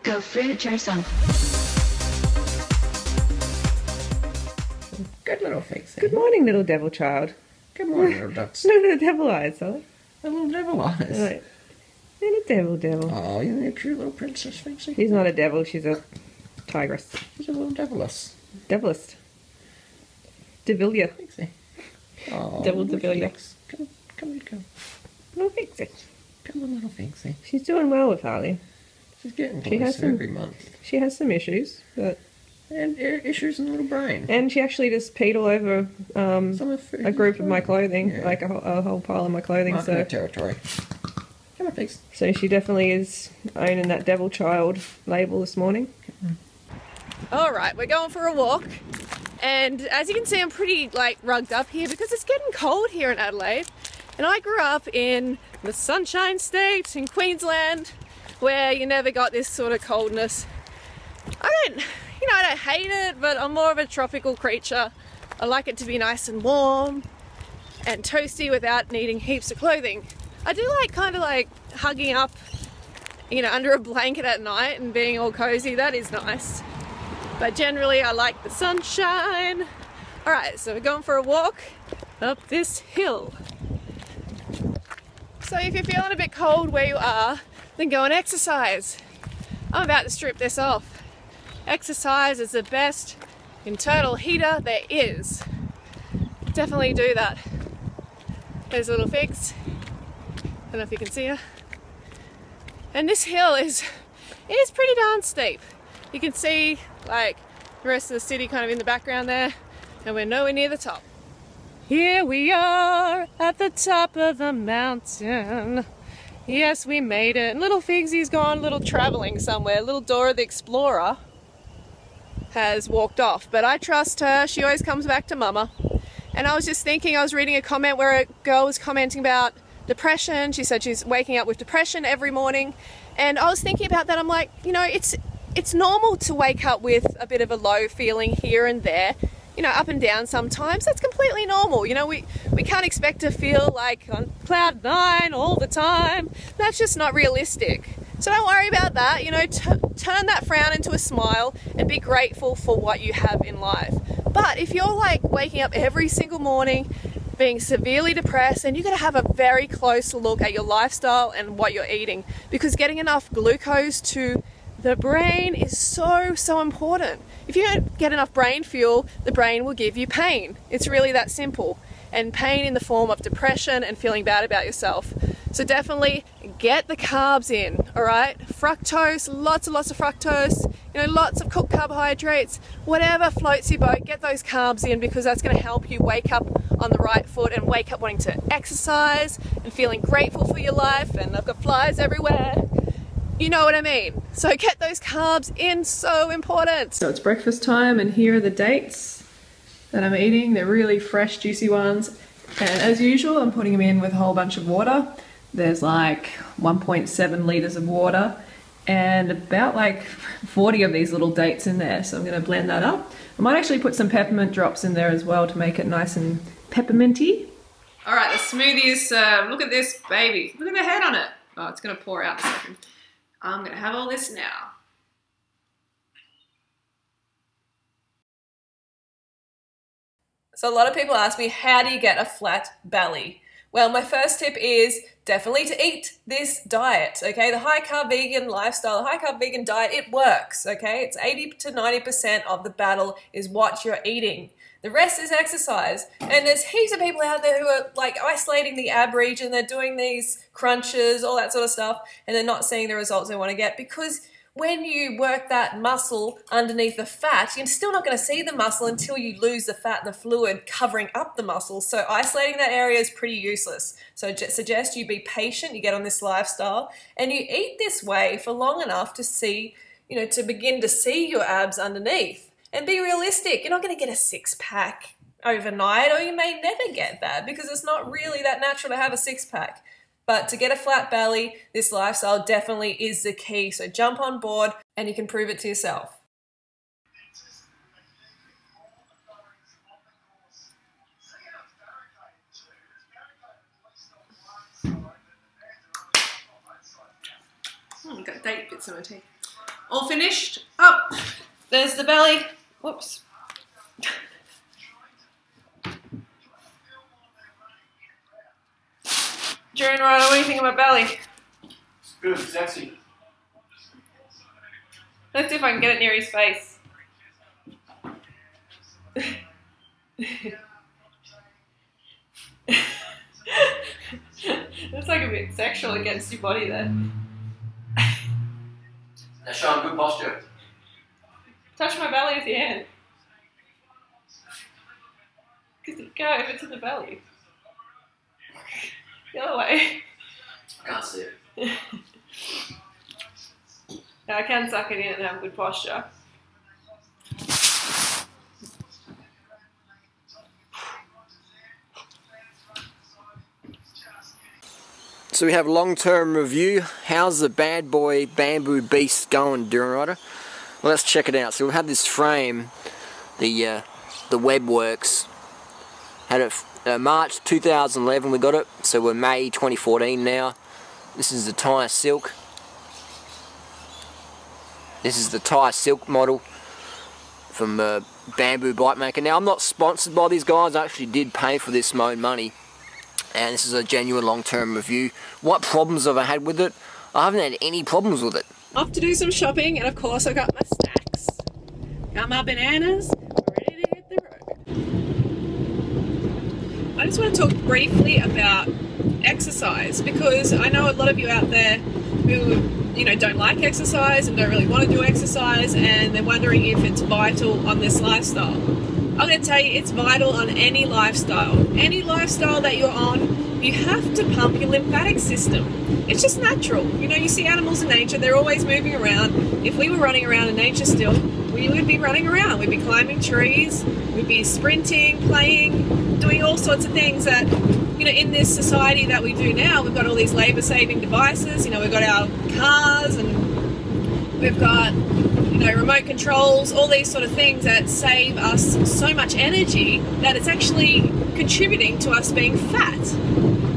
Go fruit yourself. Good little face. Good morning, little devil child. Good morning, little ducks. Little devil eyes, Sally. The little devil eyes. Right. Little devil. Oh, isn't that cute little princess, Finksy? She's not a devil, she's a tigress. She's a little deviless. Devilist. Devillia. Finksy. Oh, Devil little Devillia. Finks. Come, come. Little Pixie. Come on, little Finksy. She's doing well with Harley. She's getting She has closer some- every month. She has some issues, but And issues in the little brain. and she actually just peed all over Some of a group of my clothing, Yeah. like a whole pile of my clothing. Marking So her territory. Come on, Finks. so she definitely is owning that devil child label this morning. Alright, we're going for a walk, and as you can see I'm pretty rugged up here because it's getting cold here in Adelaide, and I grew up in the Sunshine State in Queensland where you never got this sort of coldness. I don't hate it, but I'm more of a tropical creature. I like it to be nice and warm and toasty without needing heaps of clothing. I do kind of hugging up, under a blanket at night and being all cozy. That is nice. But generally I like the sunshine. Alright, so we're going for a walk up this hill. So if you're feeling a bit cold where you are, then go and exercise. I'm about to strip this off. Exercise is the best internal heater there is. Definitely do that. There's a little Fix. I don't know if you can see her. And this hill it is pretty darn steep. You can see the rest of the city kind of in the background there, and we're nowhere near the top. Here we are at the top of the mountain. Yes, we made it. And little Figsy's gone a little traveling somewhere. Little Dora the Explorer has walked off, but I trust her. She always comes back to Mama. And I was just thinking, I was reading a comment where a girl was commenting about depression. She said she's waking up with depression every morning. And I was thinking about that. I'm like, it's normal to wake up with a bit of a low feeling here and there, up and down sometimes. That's completely normal. We can't expect to feel like on cloud nine all the time. That's just not realistic. So don't worry about that. Turn that frown into a smile and be grateful for what you have in life. But if you're waking up every single morning being severely depressed, then you've got to have a very close look at your lifestyle and what you're eating, because getting enough glucose to the brain is so important. If you don't get enough brain fuel, the brain will give you pain. It's really that simple. And pain in the form of depression and feeling bad about yourself. So definitely get the carbs in, alright? Fructose, lots and lots of fructose, lots of cooked carbohydrates, whatever floats your boat, get those carbs in, because that's going to help you wake up on the right foot and wake up wanting to exercise and feeling grateful for your life. And I've got flies everywhere. You know what I mean? So get those carbs in, so important. So it's breakfast time, and here are the dates that I'm eating. They're really fresh, juicy ones. And as usual, I'm putting them in with a whole bunch of water. There's 1.7 litres of water and about 40 of these little dates in there. So I'm going to blend that up. I might actually put some peppermint drops in there as well to make it nice and pepperminty. All right, the smoothie is served. Look at this baby. Look at the head on it. Oh, it's going to pour out in a second. I'm going to have all this now. So a lot of people ask me, how do you get a flat belly? Well, my first tip is definitely to eat this diet, okay? The high carb vegan lifestyle, the high carb vegan diet, it works, okay? It's 80 to 90% of the battle is what you're eating. The rest is exercise. And there's heaps of people out there who are isolating the ab region. They're doing these crunches, all that sort of stuff, and they're not seeing the results they want to get, because when you work that muscle underneath the fat, you're still not going to see the muscle until you lose the fat and the fluid covering up the muscle. So isolating that area is pretty useless. So I suggest you be patient, you get on this lifestyle, and you eat this way for long enough to see, to begin to see your abs underneath. And be realistic. You're not going to get a six-pack overnight, or you may never get that, because it's not really that natural to have a six-pack. But to get a flat belly, this lifestyle definitely is the key. So jump on board and you can prove it to yourself. Got date bits in my teeth. All finished. Up. There's the belly. Whoops. June Ryder, what do you think of my belly? It's good, sexy. Let's see if I can get it near his face. Looks like a bit sexual against your body there. Now show him good posture. Touch my belly with your hand. Go over to the belly. The other way. I can't see it. Now I can suck it in and have good posture. So we have long-term review. How's the bad boy Bamboo Beast going, Duran Rider? Well, let's check it out. So we have this frame, the Webworks. Had it March 2011 we got it, so we're May 2014 now. This is the Thai Silk. This is the Thai Silk model from Bamboo Bike Maker. Now I'm not sponsored by these guys, I actually did pay for this my own money. And this is a genuine long-term review. What problems have I had with it? I haven't had any problems with it. Off to do some shopping, and of course I got my snacks. Got my bananas, ready to hit the road. I just want to talk briefly about exercise, because I know a lot of you out there who, you know, don't like exercise and don't really want to do exercise, and they're wondering if it's vital on this lifestyle. I'm going to tell you, it's vital on any lifestyle. Any lifestyle that you're on, you have to pump your lymphatic system. It's just natural. You know, you see animals in nature, they're always moving around. If we were running around in nature still, we would be running around. We'd be climbing trees, we'd be sprinting, playing, doing all sorts of things that, you know, in this society that we do now, we've got all these labor-saving devices. You know, we've got our cars and we've got, you know, remote controls, all these sort of things that save us so much energy that it's actually contributing to us being fat.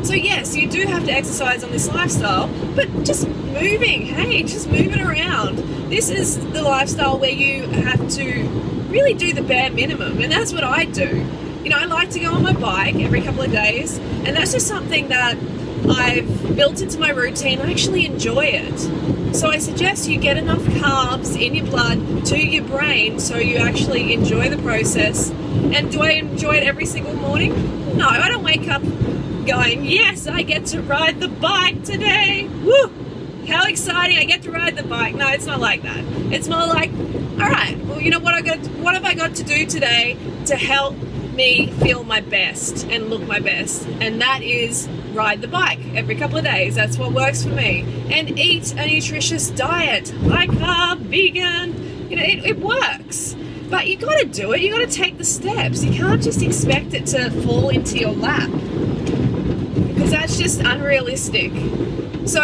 So yes, you do have to exercise on this lifestyle, but just moving, hey, just moving around. This is the lifestyle where you have to really do the bare minimum, and that's what I do. You know, I like to go on my bike every couple of days, and that's just something that I've built into my routine. I actually enjoy it. So I suggest you get enough carbs in your blood to your brain so you actually enjoy the process. And do I enjoy it every single morning? No, I don't wake up going, yes, I get to ride the bike today. Woo! How exciting, I get to ride the bike. No, it's not like that. It's more like, all right, well, you know what have I got to do today to help me feel my best and look my best? And that is ride the bike every couple of days. That's what works for me. And eat a nutritious diet, high carb, vegan. You know, it works. But you got to do it. You got to take the steps. You can't just expect it to fall into your lap, because that's just unrealistic. So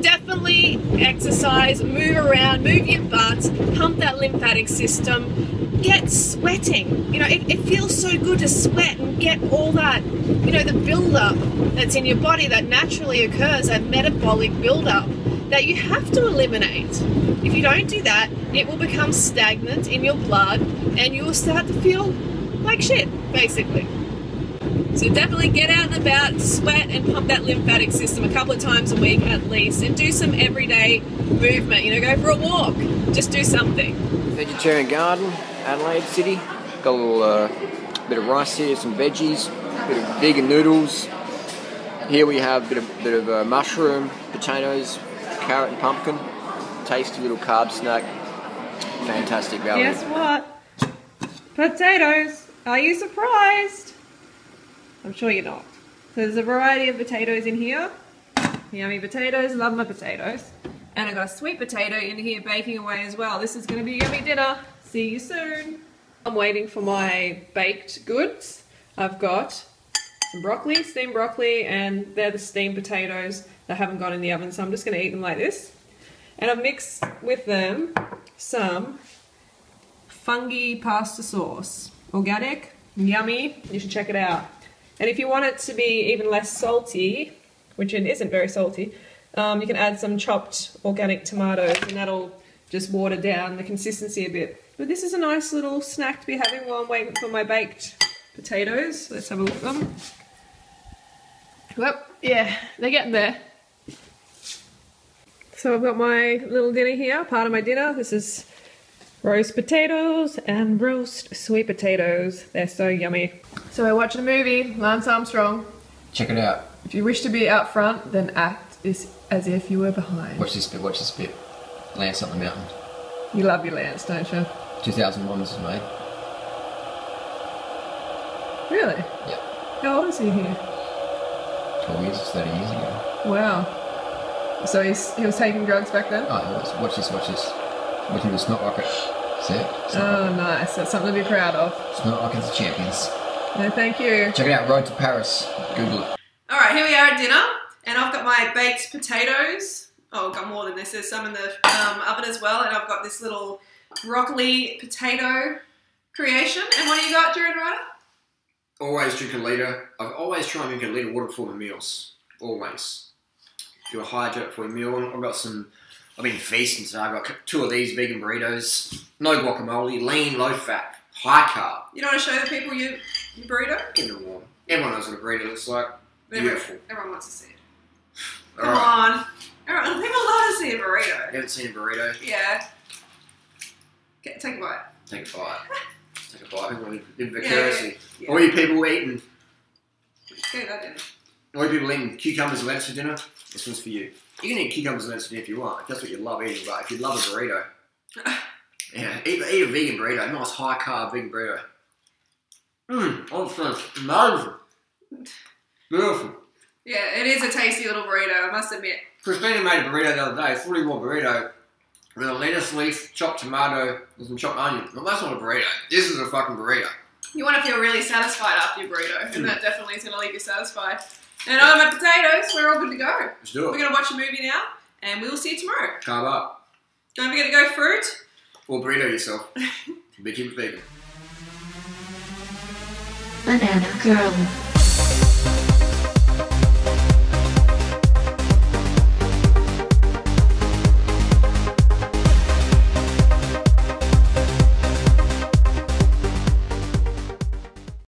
definitely exercise, move around, move your butt, pump that lymphatic system, get sweating. You know, it feels so good to sweat and get all that, you know, the buildup that's in your body that naturally occurs, that metabolic buildup that you have to eliminate. If you don't do that, it will become stagnant in your blood and you will start to feel like shit, basically. So definitely get out and about, sweat and pump that lymphatic system a couple of times a week at least, and do some everyday movement. You know, go for a walk, just do something. Vegetarian garden, Adelaide City. Got a little bit of rice here, some veggies, a bit of vegan noodles. Here we have a bit of mushroom, potatoes, carrot and pumpkin. Tasty little carb snack. Fantastic value. Guess what? Potatoes. Are you surprised? I'm sure you're not. So there's a variety of potatoes in here. Yummy potatoes, love my potatoes. And I've got a sweet potato in here baking away as well. This is going to be yummy dinner. See you soon. I'm waiting for my baked goods. I've got some broccoli, steamed broccoli, and they're the steamed potatoes that haven't gone in the oven, so I'm just going to eat them like this. And I've mixed with them some fungi pasta sauce. Organic, yummy, you should check it out. And if you want it to be even less salty, which it isn't very salty, you can add some chopped organic tomatoes, and that'll just watered down the consistency a bit. But this is a nice little snack to be having while I'm waiting for my baked potatoes. Let's have a look at them. Well, yeah, they're getting there. So I've got my little dinner here, part of my dinner. This is roast potatoes and roast sweet potatoes. They're so yummy. So we're watching a movie, Lance Armstrong. Check it out. If you wish to be out front, then act as if you were behind. Watch this bit. Lance on the mountain. You love your Lance, don't you? 2001 this was made. Really? Yep. How old is he here? 12 years, 30 years ago. Wow. So he was taking drugs back then? Oh, he was. Watch this. Watch him with Snot Rocket. See it? Oh, nice. That's something to be proud of. Snot Rocket's the champions. No, thank you. Check it out, Road to Paris. Google it. Alright, here we are at dinner. And I've got my baked potatoes. Oh, I've got more than this. There's some in the oven as well. And I've got this little broccoli potato creation. And what do you got, Gerard? Always drink a litre. I've always tried and drink a litre of water before my meals. Always. Do a hydrate before your meal. I've been feasting today. I've got 2 of these vegan burritos. No guacamole, lean, low fat, high carb. You don't want to show the people your burrito? Get them warm. Everyone knows what a burrito looks like. Beautiful. Everyone wants to see it. Come on. Everyone, people love to see a burrito. You haven't seen a burrito? Yeah. Okay, take a bite. Take a bite. Take a bite. Everyone live Yeah, vicariously. yeah. All you people eating, Okay, that didn't. all you people eating cucumbers and lettuce for dinner, this one's for you. You can eat cucumbers and lettuce for dinner if you want. If that's what you love eating, but if you love a burrito, yeah, eat a vegan burrito. A nice high carb vegan burrito. Oh, it's amazing. Beautiful. Yeah, it is a tasty little burrito, I must admit. Christina made a burrito the other day, 40-watt burrito, with a lettuce leaf, chopped tomato, and some chopped onion. Well, that's not a burrito. This is a fucking burrito. You want to feel really satisfied after your burrito, and that definitely is going to leave you satisfied. And on my potatoes, we're all good to go. Let's do it. We're going to watch a movie now, and we will see you tomorrow. Carb up. Don't forget to go fruit. Or burrito yourself. Be keep it vegan. Banana Girl.